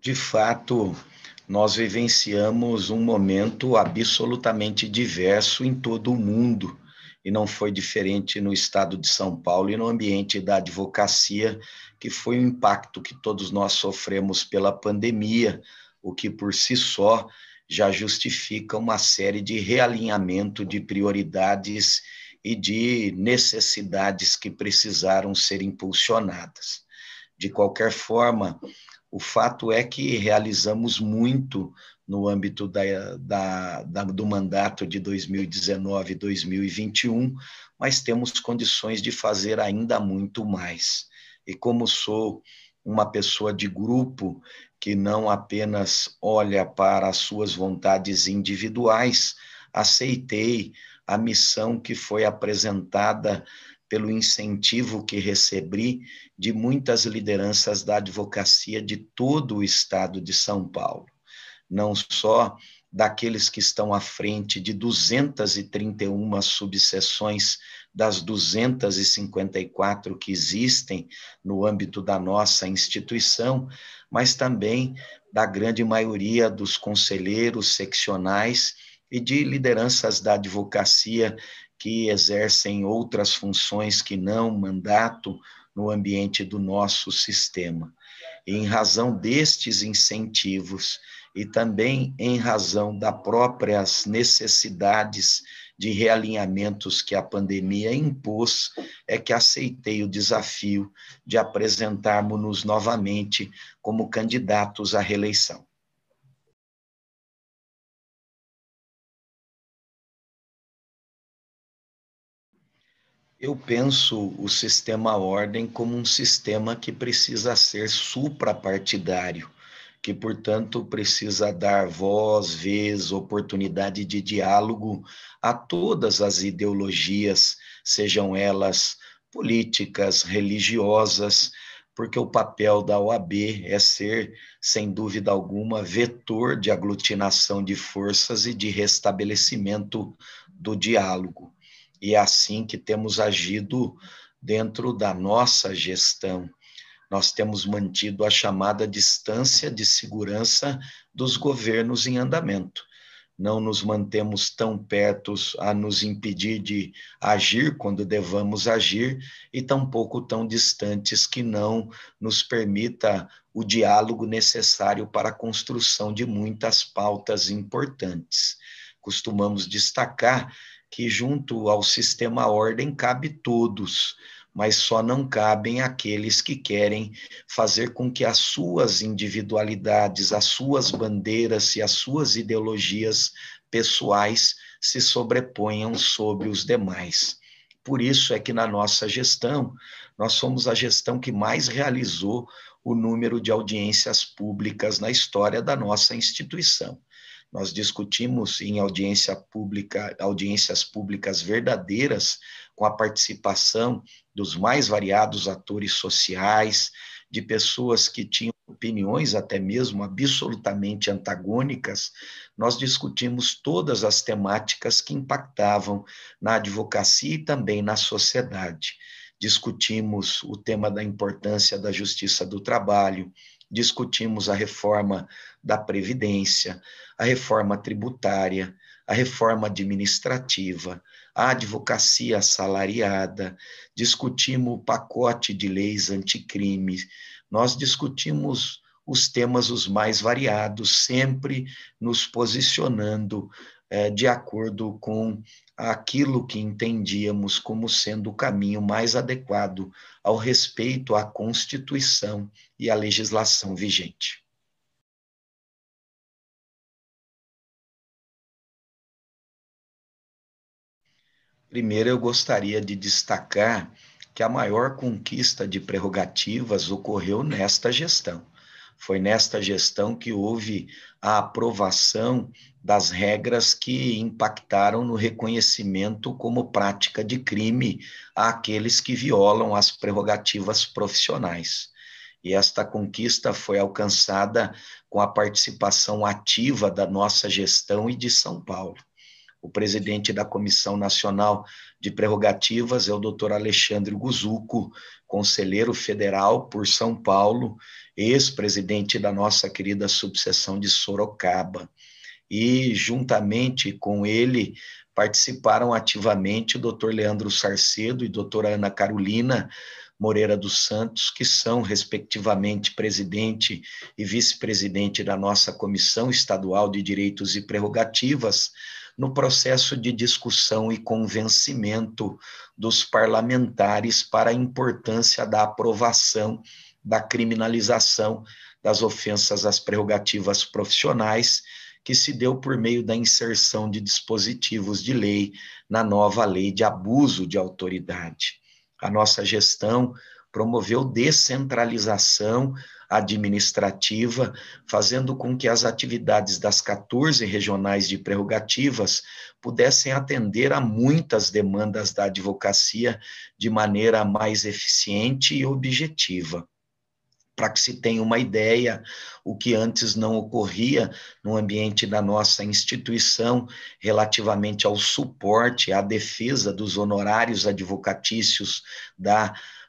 De fato, nós vivenciamos um momento absolutamente diverso em todo o mundo, e não foi diferente no estado de São Paulo e no ambiente da advocacia, que foi o impacto que todos nós sofremos pela pandemia, o que por si só já justifica uma série de realinhamento de prioridades e de necessidades que precisaram ser impulsionadas. De qualquer forma, o fato é que realizamos muito no âmbito do mandato de 2019 e 2021, mas temos condições de fazer ainda muito mais. E como sou uma pessoa de grupo que não apenas olha para as suas vontades individuais, aceitei a missão que foi apresentada pelo incentivo que recebi de muitas lideranças da advocacia de todo o estado de São Paulo, não só daqueles que estão à frente de 231 subseções das 254 que existem no âmbito da nossa instituição, mas também da grande maioria dos conselheiros seccionais e de lideranças da advocacia que exercem outras funções que não mandato no ambiente do nosso sistema. E em razão destes incentivos e também em razão das próprias necessidades de realinhamentos que a pandemia impôs, é que aceitei o desafio de apresentarmos-nos novamente como candidatos à reeleição. Eu penso o sistema ordem como um sistema que precisa ser suprapartidário, que, portanto, precisa dar voz, vez, oportunidade de diálogo a todas as ideologias, sejam elas políticas, religiosas, porque o papel da OAB é ser, sem dúvida alguma, vetor de aglutinação de forças e de restabelecimento do diálogo. E é assim que temos agido dentro da nossa gestão. Nós temos mantido a chamada distância de segurança dos governos em andamento. Não nos mantemos tão perto a nos impedir de agir quando devamos agir, e tampouco tão distantes que não nos permita o diálogo necessário para a construção de muitas pautas importantes. Costumamos destacar que junto ao sistema ordem cabe todos, mas só não cabem aqueles que querem fazer com que as suas individualidades, as suas bandeiras e as suas ideologias pessoais se sobreponham sobre os demais. Por isso é que na nossa gestão, nós somos a gestão que mais realizou o número de audiências públicas na história da nossa instituição. Nós discutimos em audiências públicas verdadeiras, com a participação dos mais variados atores sociais, de pessoas que tinham opiniões até mesmo absolutamente antagônicas. Nós discutimos todas as temáticas que impactavam na advocacia e também na sociedade. Discutimos o tema da importância da justiça do trabalho, discutimos a reforma da Previdência, a reforma tributária, a reforma administrativa, a advocacia assalariada, discutimos o pacote de leis anticrime, nós discutimos os temas os mais variados, sempre nos posicionando de acordo com aquilo que entendíamos como sendo o caminho mais adequado ao respeito à Constituição e à legislação vigente. Primeiro, eu gostaria de destacar que a maior conquista de prerrogativas ocorreu nesta gestão. Foi nesta gestão que houve a aprovação das regras que impactaram no reconhecimento como prática de crime àqueles que violam as prerrogativas profissionais. E esta conquista foi alcançada com a participação ativa da nossa gestão e de São Paulo. O presidente da Comissão Nacional de Prerrogativas é o doutor Alexandre Guzuco, conselheiro federal por São Paulo, ex-presidente da nossa querida subseção de Sorocaba. E, juntamente com ele, participaram ativamente o doutor Leandro Sarcedo e doutora Ana Carolina Moreira dos Santos, que são, respectivamente, presidente e vice-presidente da nossa Comissão Estadual de Direitos e Prerrogativas, no processo de discussão e convencimento dos parlamentares para a importância da aprovação da criminalização das ofensas às prerrogativas profissionais, que se deu por meio da inserção de dispositivos de lei na nova lei de abuso de autoridade. A nossa gestão promoveu descentralização administrativa, fazendo com que as atividades das 14 regionais de prerrogativas pudessem atender a muitas demandas da advocacia de maneira mais eficiente e objetiva. Para que se tenha uma ideia, o que antes não ocorria no ambiente da nossa instituição, relativamente ao suporte, à defesa dos honorários advocatícios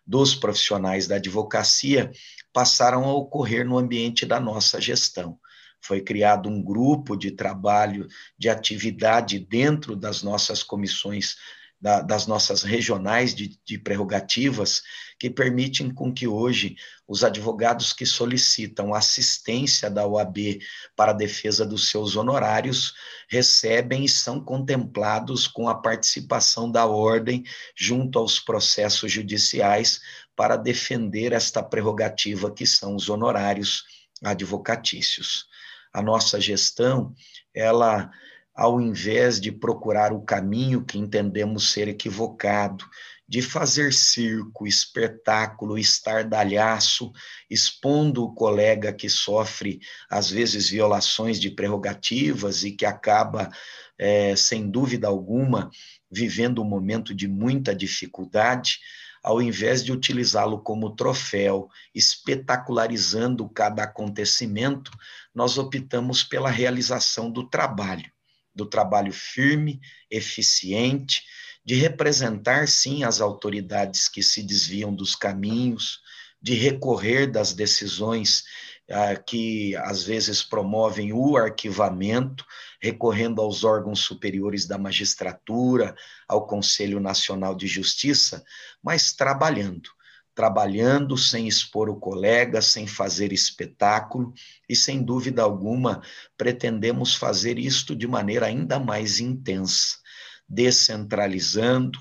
dos profissionais da advocacia, passaram a ocorrer no ambiente da nossa gestão. Foi criado um grupo de trabalho, de atividade dentro das nossas comissões, das nossas regionais de prerrogativas, que permitem com que hoje os advogados que solicitam assistência da OAB para a defesa dos seus honorários recebem e são contemplados com a participação da ordem junto aos processos judiciais para defender esta prerrogativa que são os honorários advocatícios. A nossa gestão, ela, ao invés de procurar o caminho que entendemos ser equivocado, de fazer circo, espetáculo, estardalhaço, expondo o colega que sofre, às vezes, violações de prerrogativas e que acaba, sem dúvida alguma, vivendo um momento de muita dificuldade, ao invés de utilizá-lo como troféu, espetacularizando cada acontecimento, nós optamos pela realização do trabalho firme, eficiente, de representar, sim, as autoridades que se desviam dos caminhos, de recorrer das decisões que, às vezes, promovem o arquivamento, recorrendo aos órgãos superiores da magistratura, ao Conselho Nacional de Justiça, mas trabalhando sem expor o colega, sem fazer espetáculo, e, sem dúvida alguma, pretendemos fazer isto de maneira ainda mais intensa, descentralizando,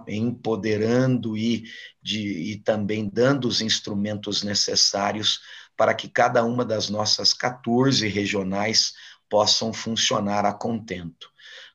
empoderando e também dando os instrumentos necessários para que cada uma das nossas 14 regionais possam funcionar a contento.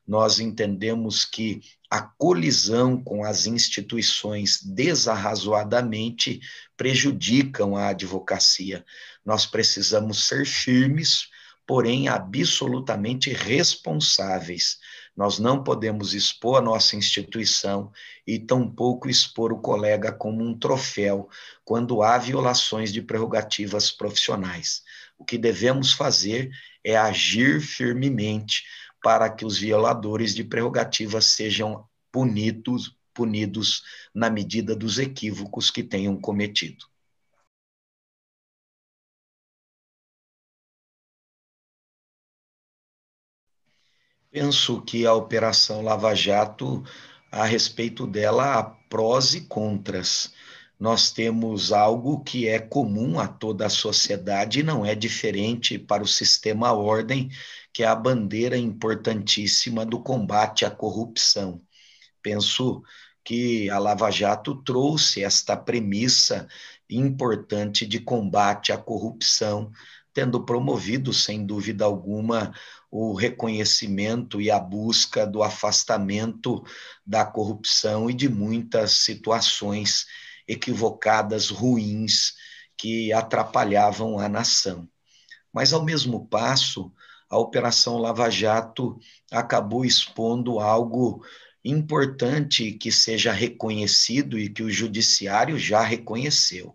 Nós entendemos que a colisão com as instituições desarrazoadamente prejudicam a advocacia. Nós precisamos ser firmes, porém absolutamente responsáveis. Nós não podemos expor a nossa instituição e tampouco expor o colega como um troféu quando há violações de prerrogativas profissionais. O que devemos fazer é agir firmemente para que os violadores de prerrogativas sejam punidos na medida dos equívocos que tenham cometido. Penso que a Operação Lava Jato, a respeito dela, há prós e contras. Nós temos algo que é comum a toda a sociedade e não é diferente para o sistema ordem, que é a bandeira importantíssima do combate à corrupção. Penso que a Lava Jato trouxe esta premissa importante de combate à corrupção, tendo promovido, sem dúvida alguma, o reconhecimento e a busca do afastamento da corrupção e de muitas situações equivocadas, ruins, que atrapalhavam a nação. Mas, ao mesmo passo, a Operação Lava Jato acabou expondo algo importante que seja reconhecido e que o judiciário já reconheceu: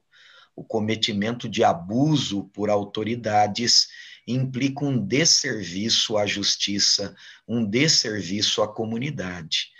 o cometimento de abuso por autoridades implica um desserviço à justiça, um desserviço à comunidade.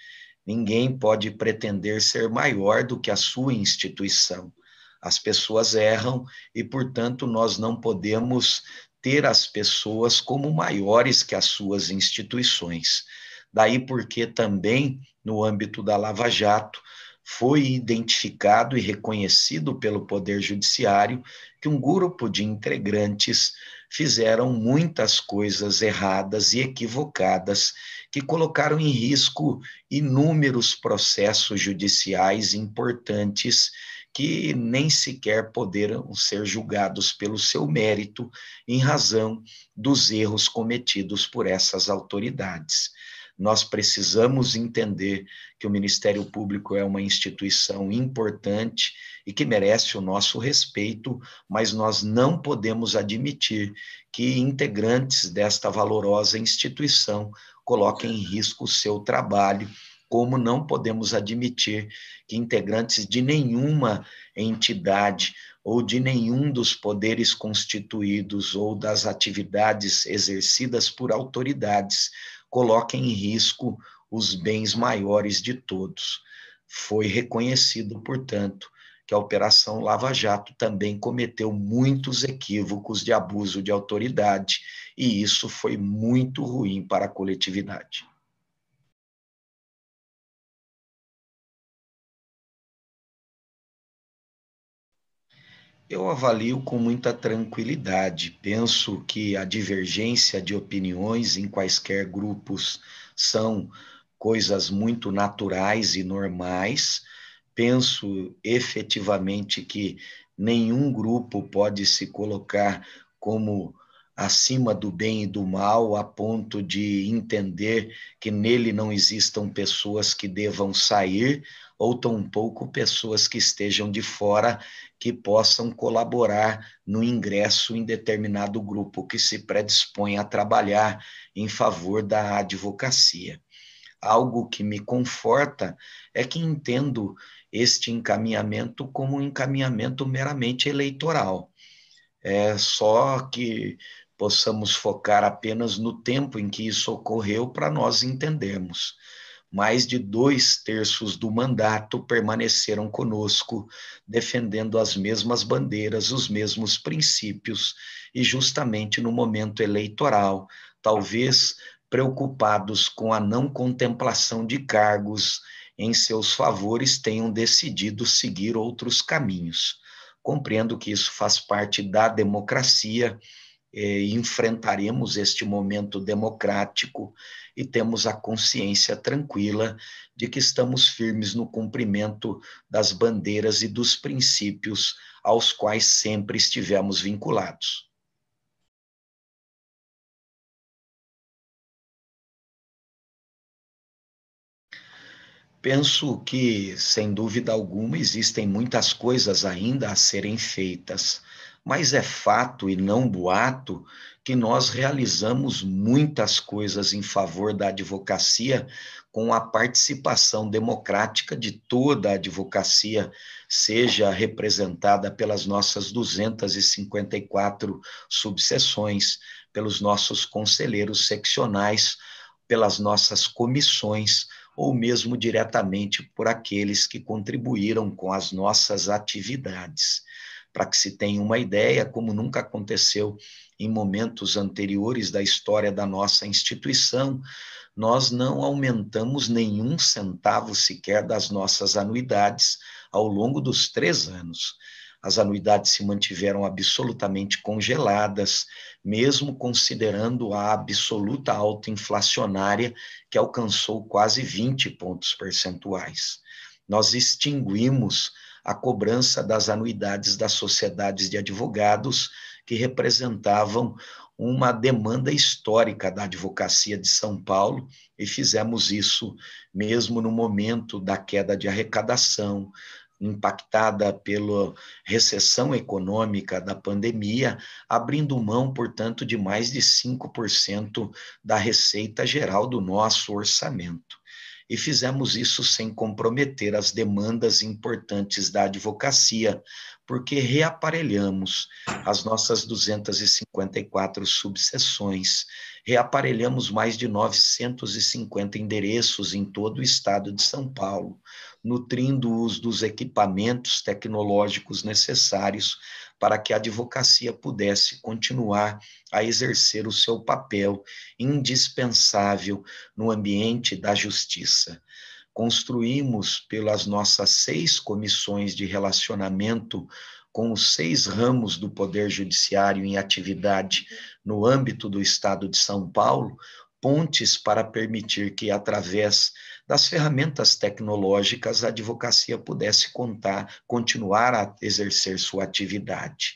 Ninguém pode pretender ser maior do que a sua instituição. As pessoas erram e, portanto, nós não podemos ter as pessoas como maiores que as suas instituições. Daí porque também, no âmbito da Lava Jato, foi identificado e reconhecido pelo Poder Judiciário que um grupo de integrantes fizeram muitas coisas erradas e equivocadas que colocaram em risco inúmeros processos judiciais importantes que nem sequer poderam ser julgados pelo seu mérito em razão dos erros cometidos por essas autoridades. Nós precisamos entender que o Ministério Público é uma instituição importante e que merece o nosso respeito, mas nós não podemos admitir que integrantes desta valorosa instituição coloquem em risco o seu trabalho, como não podemos admitir que integrantes de nenhuma entidade ou de nenhum dos poderes constituídos ou das atividades exercidas por autoridades coloquem em risco os bens maiores de todos. Foi reconhecido, portanto, que a Operação Lava Jato também cometeu muitos equívocos de abuso de autoridade, e isso foi muito ruim para a coletividade. Eu avalio com muita tranquilidade. Penso que a divergência de opiniões em quaisquer grupos são coisas muito naturais e normais. Penso efetivamente que nenhum grupo pode se colocar como acima do bem e do mal, a ponto de entender que nele não existam pessoas que devam sair, ou tampouco pessoas que estejam de fora que possam colaborar no ingresso em determinado grupo que se predispõe a trabalhar em favor da advocacia. Algo que me conforta é que entendo este encaminhamento como um encaminhamento meramente eleitoral. É só que possamos focar apenas no tempo em que isso ocorreu para nós entendermos. Mais de 2/3 do mandato permaneceram conosco, defendendo as mesmas bandeiras, os mesmos princípios, e justamente no momento eleitoral, talvez preocupados com a não contemplação de cargos em seus favores, tenham decidido seguir outros caminhos. Compreendo que isso faz parte da democracia, enfrentaremos este momento democrático e temos a consciência tranquila de que estamos firmes no cumprimento das bandeiras e dos princípios aos quais sempre estivemos vinculados. Penso que, sem dúvida alguma, existem muitas coisas ainda a serem feitas, mas é fato e não boato que nós realizamos muitas coisas em favor da advocacia com a participação democrática de toda a advocacia, seja representada pelas nossas 254 subseções, pelos nossos conselheiros seccionais, pelas nossas comissões, ou mesmo diretamente por aqueles que contribuíram com as nossas atividades. Para que se tenha uma ideia, como nunca aconteceu em momentos anteriores da história da nossa instituição, nós não aumentamos nenhum centavo sequer das nossas anuidades ao longo dos 3 anos. As anuidades se mantiveram absolutamente congeladas, mesmo considerando a absoluta alta inflacionária que alcançou quase 20 pontos percentuais. Nós extinguimos a cobrança das anuidades das sociedades de advogados, que representavam uma demanda histórica da advocacia de São Paulo, e fizemos isso mesmo no momento da queda de arrecadação, impactada pela recessão econômica da pandemia, abrindo mão, portanto, de mais de 5% da receita geral do nosso orçamento. e fizemos isso sem comprometer as demandas importantes da advocacia, porque reaparelhamos as nossas 254 subseções, reaparelhamos mais de 950 endereços em todo o estado de São Paulo, nutrindo-os dos equipamentos tecnológicos necessários para que a advocacia pudesse continuar a exercer o seu papel indispensável no ambiente da justiça. Construímos, pelas nossas 6 comissões de relacionamento com os 6 ramos do Poder Judiciário em atividade no âmbito do Estado de São Paulo, pontes para permitir que, através das ferramentas tecnológicas, a advocacia pudesse continuar a exercer sua atividade.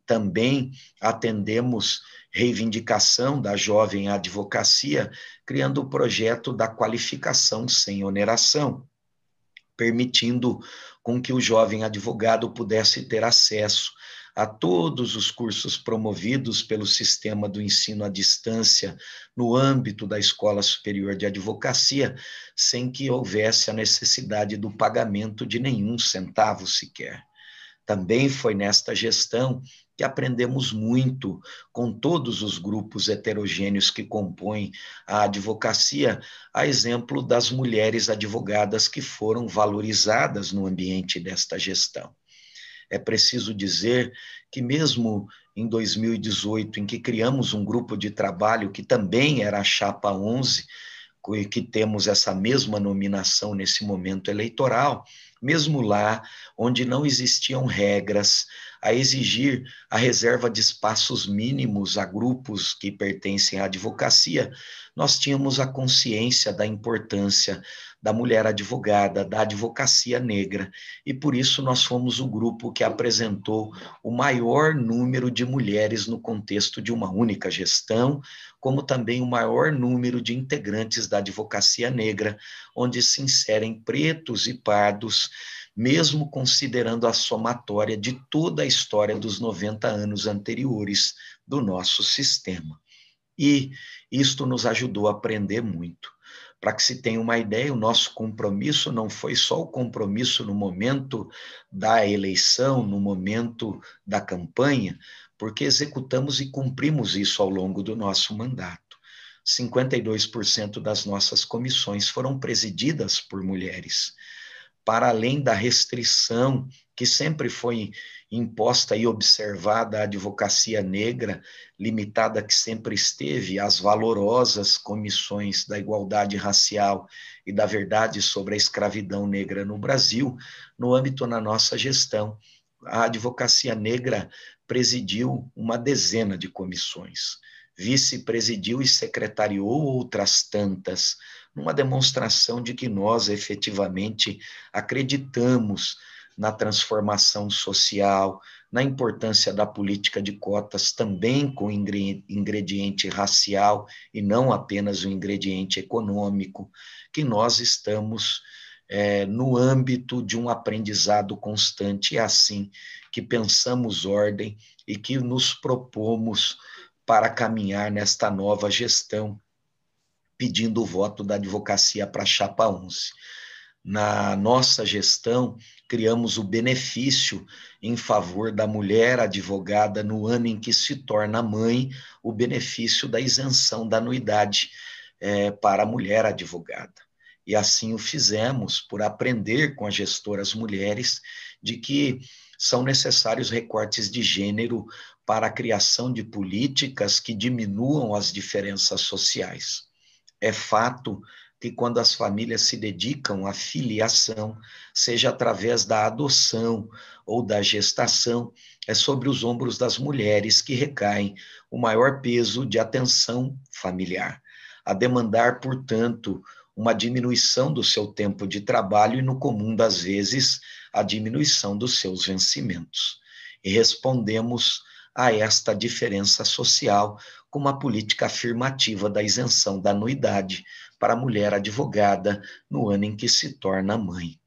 Também atendemos reivindicação da jovem advocacia, criando o projeto da qualificação sem oneração, permitindo com que o jovem advogado pudesse ter acesso a todos os cursos promovidos pelo sistema do ensino à distância no âmbito da Escola Superior de Advocacia, sem que houvesse a necessidade do pagamento de nenhum centavo sequer. Também foi nesta gestão que aprendemos muito com todos os grupos heterogêneos que compõem a advocacia, a exemplo das mulheres advogadas que foram valorizadas no ambiente desta gestão. É preciso dizer que mesmo em 2018, em que criamos um grupo de trabalho que também era a Chapa 11, que temos essa mesma nominação nesse momento eleitoral, mesmo lá onde não existiam regras a exigir a reserva de espaços mínimos a grupos que pertencem à advocacia, nós tínhamos a consciência da importância da mulher advogada, da advocacia negra, e por isso nós fomos o grupo que apresentou o maior número de mulheres no contexto de uma única gestão, como também o maior número de integrantes da advocacia negra, onde se inserem pretos e pardos, mesmo considerando a somatória de toda a história dos 90 anos anteriores do nosso sistema. E isto nos ajudou a aprender muito. Para que se tenha uma ideia, o nosso compromisso não foi só o compromisso no momento da eleição, no momento da campanha, porque executamos e cumprimos isso ao longo do nosso mandato. 52% das nossas comissões foram presididas por mulheres. Para além da restrição que sempre foi imposta e observada à advocacia negra, limitada que sempre esteve às valorosas comissões da igualdade racial e da verdade sobre a escravidão negra no Brasil, no âmbito da nossa gestão, a advocacia negra presidiu uma dezena de comissões, vice-presidiu e secretariou outras tantas, numa demonstração de que nós efetivamente acreditamos na transformação social, na importância da política de cotas também com ingrediente racial e não apenas o ingrediente econômico, que nós estamos no âmbito de um aprendizado constante, é assim que pensamos ordem e que nos propomos para caminhar nesta nova gestão, pedindo o voto da advocacia para a Chapa 11. Na nossa gestão, criamos o benefício em favor da mulher advogada no ano em que se torna mãe, o benefício da isenção da anuidade para a mulher advogada. E assim o fizemos por aprender com as gestoras mulheres de que são necessários recortes de gênero para a criação de políticas que diminuam as diferenças sociais. É fato que quando as famílias se dedicam à filiação, seja através da adoção ou da gestação, é sobre os ombros das mulheres que recaem o maior peso de atenção familiar, a demandar, portanto, uma diminuição do seu tempo de trabalho e, no comum das vezes, a diminuição dos seus vencimentos. E respondemos a esta diferença social com uma política afirmativa da isenção da anuidade para a mulher advogada no ano em que se torna mãe.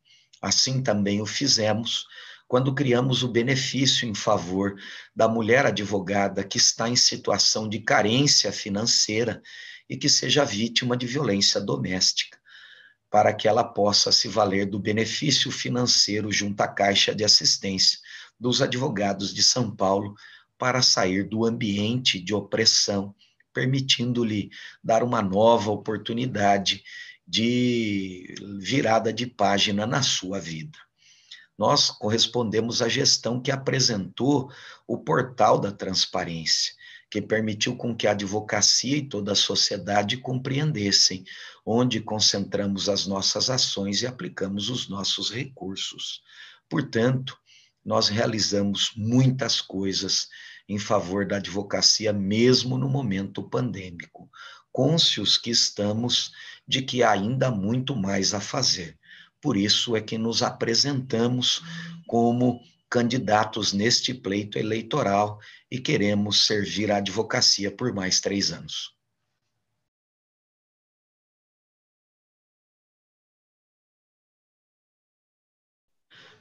Assim também o fizemos quando criamos o benefício em favor da mulher advogada que está em situação de carência financeira e que seja vítima de violência doméstica. para que ela possa se valer do benefício financeiro junto à Caixa de Assistência dos Advogados de São Paulo para sair do ambiente de opressão, permitindo-lhe dar uma nova oportunidade de virada de página na sua vida. Nós correspondemos à gestão que apresentou o portal da transparência, que permitiu com que a advocacia e toda a sociedade compreendessem onde concentramos as nossas ações e aplicamos os nossos recursos. Portanto, nós realizamos muitas coisas em favor da advocacia, mesmo no momento pandêmico, cônscios que estamos de que há ainda muito mais a fazer. Por isso é que nos apresentamos como candidatos neste pleito eleitoral e queremos servir a advocacia por mais 3 anos.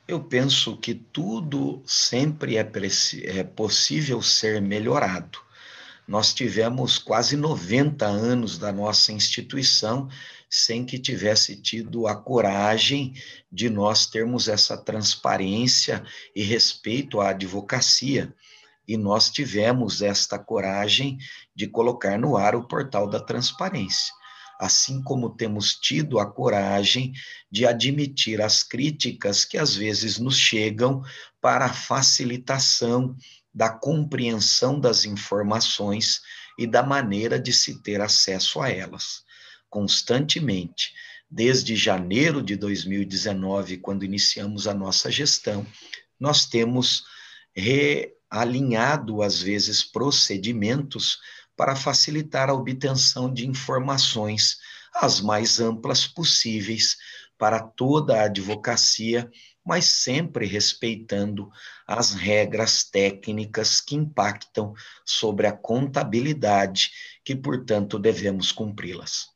Eu penso que tudo sempre é possível ser melhorado. Nós tivemos quase 90 anos da nossa instituição sem que tivesse tido a coragem de nós termos essa transparência e respeito à advocacia. E nós tivemos esta coragem de colocar no ar o portal da transparência. Assim como temos tido a coragem de admitir as críticas que às vezes nos chegam para a facilitação da compreensão das informações e da maneira de se ter acesso a elas. Constantemente, desde janeiro de 2019, quando iniciamos a nossa gestão, nós temos realinhado, às vezes, procedimentos para facilitar a obtenção de informações as mais amplas possíveis para toda a advocacia, mas sempre respeitando as regras técnicas que impactam sobre a contabilidade, que, portanto, devemos cumpri-las.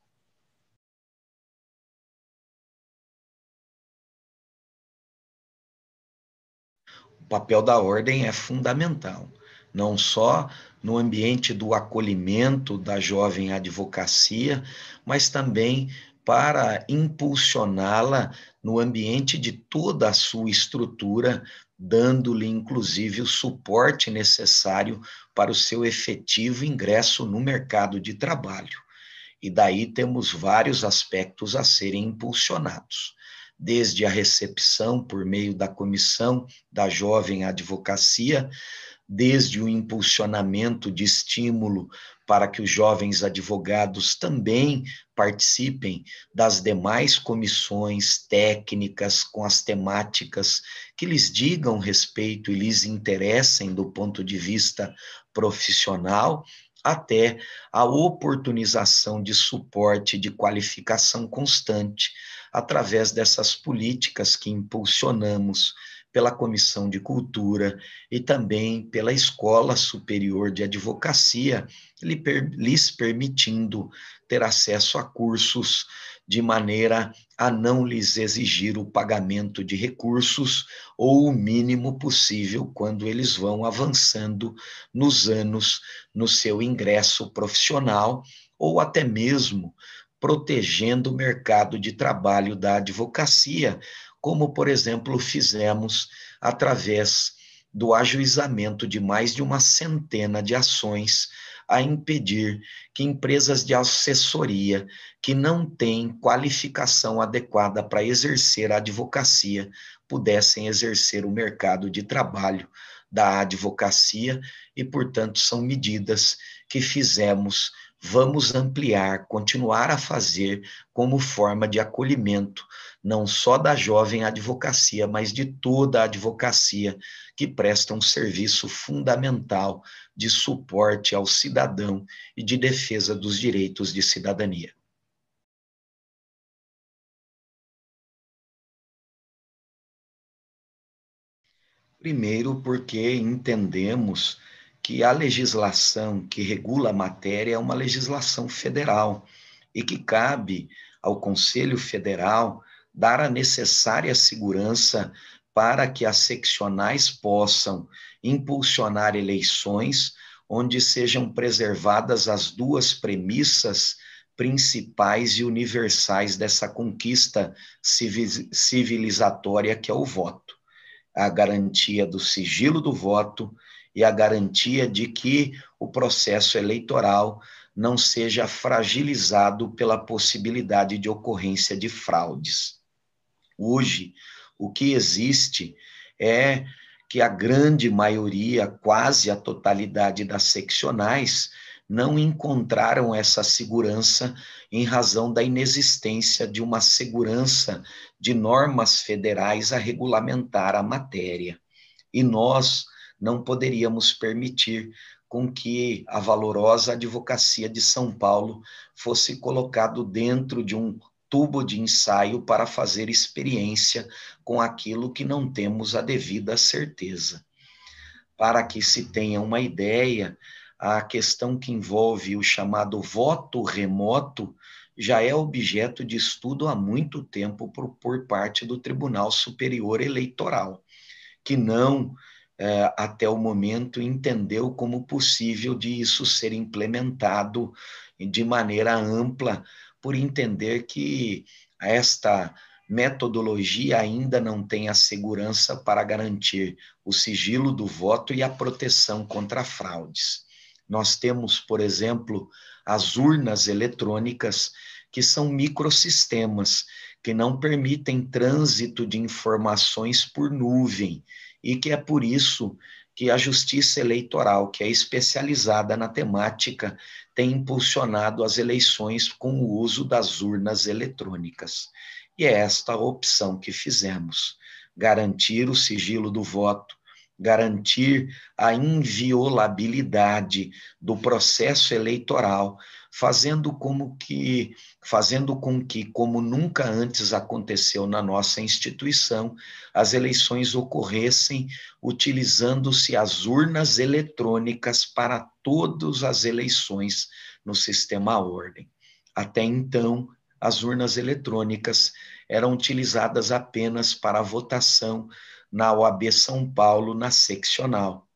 O papel da ordem é fundamental, não só no ambiente do acolhimento da jovem advocacia, mas também para impulsioná-la no ambiente de toda a sua estrutura, dando-lhe inclusive o suporte necessário para o seu efetivo ingresso no mercado de trabalho. E daí temos vários aspectos a serem impulsionados, desde a recepção por meio da comissão da jovem advocacia, desde o impulsionamento de estímulo para que os jovens advogados também participem das demais comissões técnicas com as temáticas que lhes digam respeito e lhes interessem do ponto de vista profissional, até a oportunização de suporte de qualificação constante através dessas políticas que impulsionamos pela Comissão de Cultura e também pela Escola Superior de Advocacia, lhes permitindo ter acesso a cursos de maneira a não lhes exigir o pagamento de recursos ou o mínimo possível quando eles vão avançando nos anos no seu ingresso profissional ou até mesmo protegendo o mercado de trabalho da advocacia, como, por exemplo, fizemos através do ajuizamento de mais de uma centena de ações a impedir que empresas de assessoria que não têm qualificação adequada para exercer a advocacia pudessem exercer o mercado de trabalho da advocacia e, portanto, são medidas que fizemos, vamos ampliar, continuar a fazer como forma de acolhimento, não só da jovem advocacia, mas de toda a advocacia que presta um serviço fundamental de suporte ao cidadão e de defesa dos direitos de cidadania. Primeiro, porque entendemos que a legislação que regula a matéria é uma legislação federal e que cabe ao Conselho Federal dar a necessária segurança para que as seccionais possam impulsionar eleições onde sejam preservadas as duas premissas principais e universais dessa conquista civilizatória que é o voto. A garantia do sigilo do voto e a garantia de que o processo eleitoral não seja fragilizado pela possibilidade de ocorrência de fraudes. Hoje, o que existe é que a grande maioria, quase a totalidade das seccionais, não encontraram essa segurança em razão da inexistência de uma segurança de normas federais a regulamentar a matéria. E nós não poderíamos permitir com que a valorosa advocacia de São Paulo fosse colocado dentro de um tubo de ensaio para fazer experiência com aquilo que não temos a devida certeza. Para que se tenha uma ideia, a questão que envolve o chamado voto remoto já é objeto de estudo há muito tempo por parte do Tribunal Superior Eleitoral, que não, até o momento, entendeu como possível de isso ser implementado de maneira ampla, por entender que esta metodologia ainda não tem a segurança para garantir o sigilo do voto e a proteção contra fraudes. Nós temos, por exemplo, as urnas eletrônicas, que são microsistemas, que não permitem trânsito de informações por nuvem, e que é por isso que a Justiça Eleitoral, que é especializada na temática, tem impulsionado as eleições com o uso das urnas eletrônicas. E é esta a opção que fizemos: garantir o sigilo do voto, garantir a inviolabilidade do processo eleitoral, fazendo com que, como nunca antes aconteceu na nossa instituição, as eleições ocorressem utilizando-se as urnas eletrônicas para todas as eleições no sistema ordem. Até então, as urnas eletrônicas eram utilizadas apenas para a votação na OAB São Paulo, na seccional.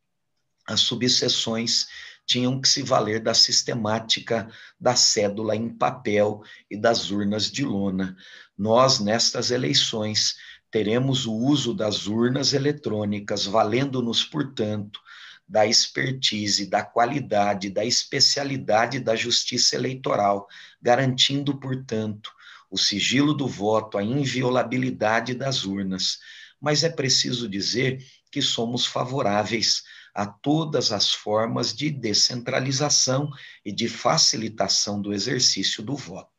As subseções tinham que se valer da sistemática da cédula em papel e das urnas de lona. Nós, nestas eleições, teremos o uso das urnas eletrônicas, valendo-nos, portanto, da expertise, da qualidade, da especialidade da justiça eleitoral, garantindo, portanto, o sigilo do voto, a inviolabilidade das urnas. Mas é preciso dizer que somos favoráveis a todas as formas de descentralização e de facilitação do exercício do voto.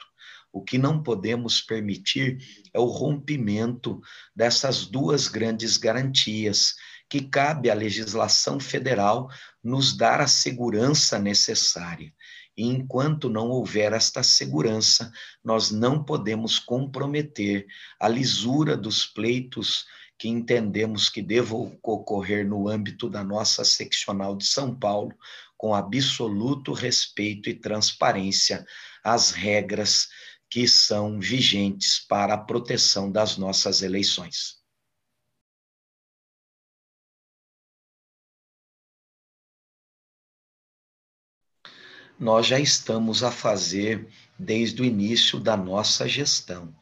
O que não podemos permitir é o rompimento dessas duas grandes garantias, que cabe à legislação federal nos dar a segurança necessária. E enquanto não houver esta segurança, nós não podemos comprometer a lisura dos pleitos que entendemos que devam ocorrer no âmbito da nossa seccional de São Paulo, com absoluto respeito e transparência às regras que são vigentes para a proteção das nossas eleições. Nós já estamos a fazer desde o início da nossa gestão.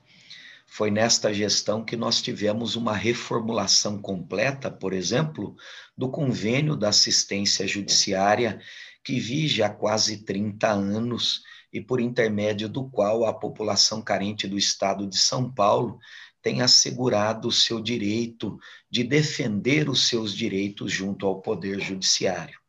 Foi nesta gestão que nós tivemos uma reformulação completa, por exemplo, do convênio da assistência judiciária, que vige há quase 30 anos e por intermédio do qual a população carente do estado de São Paulo tem assegurado o seu direito de defender os seus direitos junto ao Poder Judiciário.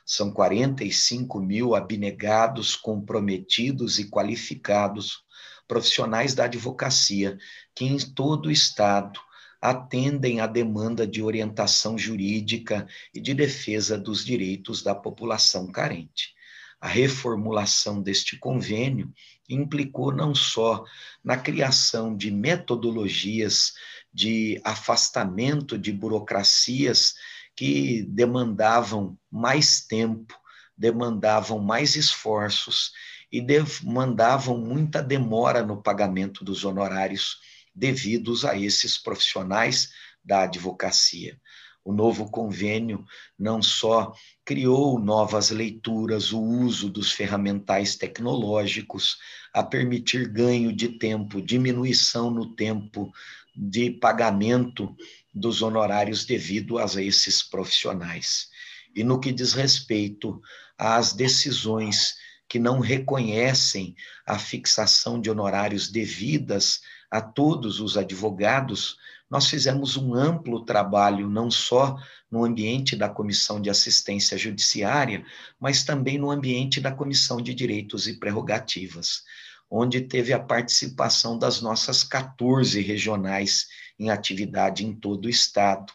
São 45 mil abnegados, comprometidos e qualificados profissionais da advocacia que em todo o estado atendem à demanda de orientação jurídica e de defesa dos direitos da população carente. A reformulação deste convênio implicou não só na criação de metodologias de afastamento de burocracias que demandavam mais tempo, demandavam mais esforços e demandavam muita demora no pagamento dos honorários devidos a esses profissionais da advocacia. O novo convênio não só criou novas leituras, o uso dos ferramentais tecnológicos, a permitir ganho de tempo, diminuição no tempo de pagamento dos honorários devido a esses profissionais. E no que diz respeito às decisões que não reconhecem a fixação de honorários devidas a todos os advogados, nós fizemos um amplo trabalho, não só no ambiente da Comissão de Assistência Judiciária, mas também no ambiente da Comissão de Direitos e Prerrogativas, onde teve a participação das nossas 14 regionais em atividade em todo o Estado,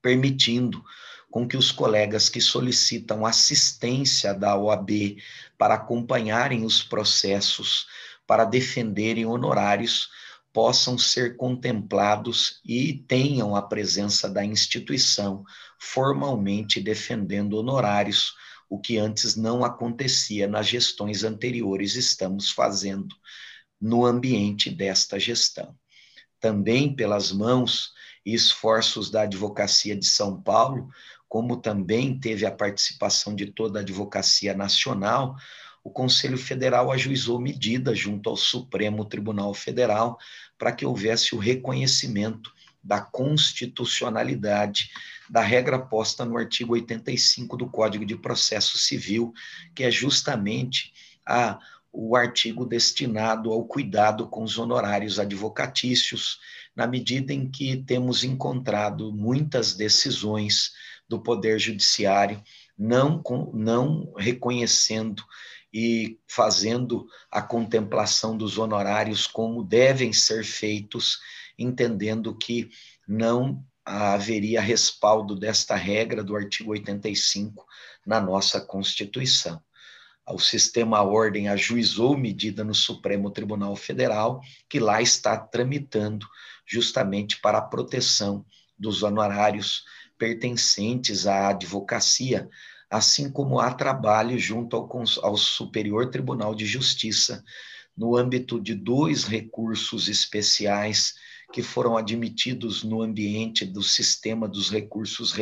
permitindo com que os colegas que solicitam assistência da OAB para acompanharem os processos, para defenderem honorários, possam ser contemplados e tenham a presença da instituição formalmente defendendo honorários, o que antes não acontecia nas gestões anteriores, estamos fazendo no ambiente desta gestão. Também pelas mãos e esforços da Advocacia de São Paulo, como também teve a participação de toda a Advocacia Nacional, o Conselho Federal ajuizou medida junto ao Supremo Tribunal Federal para que houvesse o reconhecimento da constitucionalidade da regra posta no artigo 85 do Código de Processo Civil, que é justamente o artigo destinado ao cuidado com os honorários advocatícios, na medida em que temos encontrado muitas decisões do Poder Judiciário não reconhecendo e fazendo a contemplação dos honorários como devem ser feitos, entendendo que não haveria respaldo desta regra do artigo 85 na nossa Constituição. O sistema ordem ajuizou medida no Supremo Tribunal Federal, que lá está tramitando justamente para a proteção dos honorários pertencentes à advocacia, assim como há trabalho junto ao Superior Tribunal de Justiça, no âmbito de 2 recursos especiais que foram admitidos no ambiente do sistema dos recursos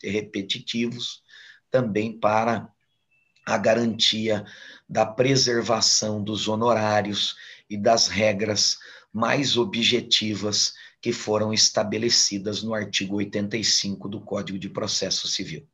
repetitivos, também para a garantia da preservação dos honorários e das regras mais objetivas que foram estabelecidas no artigo 85 do Código de Processo Civil.